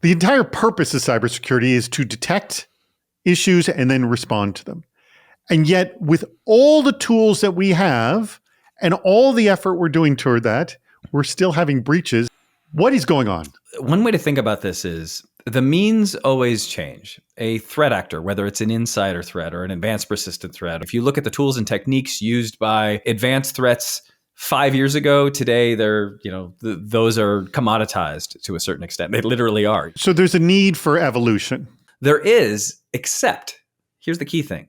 The entire purpose of cybersecurity is to detect issues and then respond to them. And yet, with all the tools that we have and all the effort we're doing toward that, we're still having breaches. What is going on? One way to think about this is the means always change. A threat actor, whether it's an insider threat or an advanced persistent threat, if you look at the tools and techniques used by advanced threats 5 years ago, today they're, those are commoditized to a certain extent. They literally are. So there's a need for evolution. There is, except here's the key thing.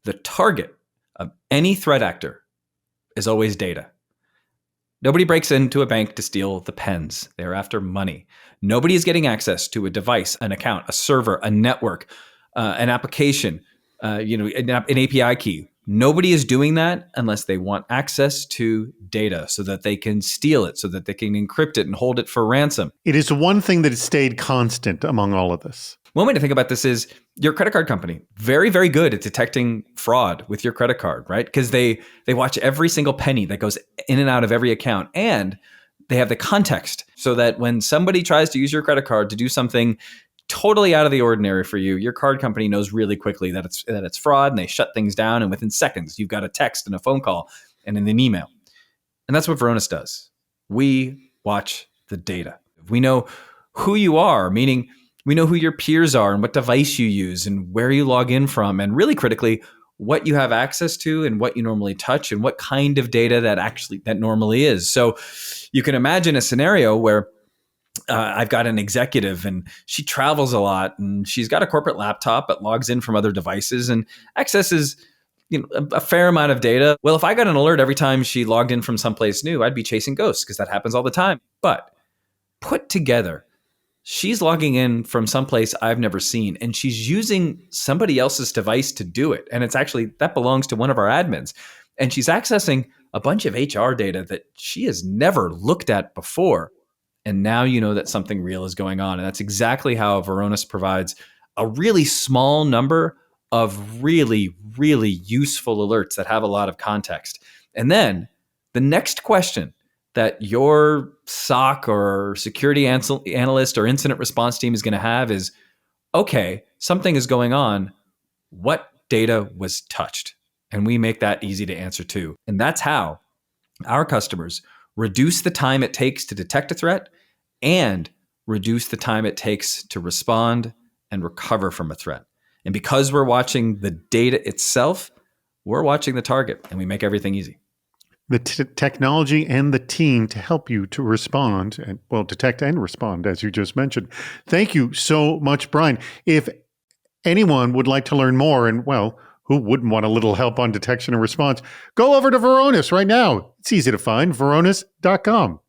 The target of any threat actor is always data. Nobody breaks into a bank to steal the pens. They're after money. Nobody is getting access to a device, an account, a server, a network, an application, an API key. Nobody is doing that unless they want access to data so that they can steal it, so that they can encrypt it and hold it for ransom. It is one thing that has stayed constant among all of this. One way to think about this is your credit card company, very, very good at detecting fraud with your credit card, right? Because they watch every single penny that goes in and out of every account, and they have the context so that when somebody tries to use your credit card to do something totally out of the ordinary for you, your card company knows really quickly that it's fraud, and they shut things down. And within seconds, you've got a text and a phone call and an email. And that's what Varonis does. We watch the data. We know who you are, meaning we know who your peers are and what device you use and where you log in from. And really critically, what you have access to and what you normally touch and what kind of data that normally is. So you can imagine a scenario where I've got an executive and she travels a lot and she's got a corporate laptop but logs in from other devices and accesses a fair amount of data. Well, if I got an alert every time she logged in from someplace new, I'd be chasing ghosts because that happens all the time. But put together, she's logging in from someplace I've never seen, and she's using somebody else's device to do it. And it's actually, that belongs to one of our admins. And she's accessing a bunch of HR data that she has never looked at before. And now you know that something real is going on. And that's exactly how Varonis provides a really small number of really, really useful alerts that have a lot of context. And then the next question that your SOC or security analyst or incident response team is going to have is, okay, something is going on. What data was touched? And we make that easy to answer too. And that's how our customers reduce the time it takes to detect a threat and reduce the time it takes to respond and recover from a threat. And because we're watching the data itself, we're watching the target, and we make everything easy. The technology and the team to help you to respond and, detect and respond, as you just mentioned. Thank you so much, Brian. If anyone would like to learn more, and who wouldn't want a little help on detection and response, go over to Varonis right now. It's easy to find, varonis.com.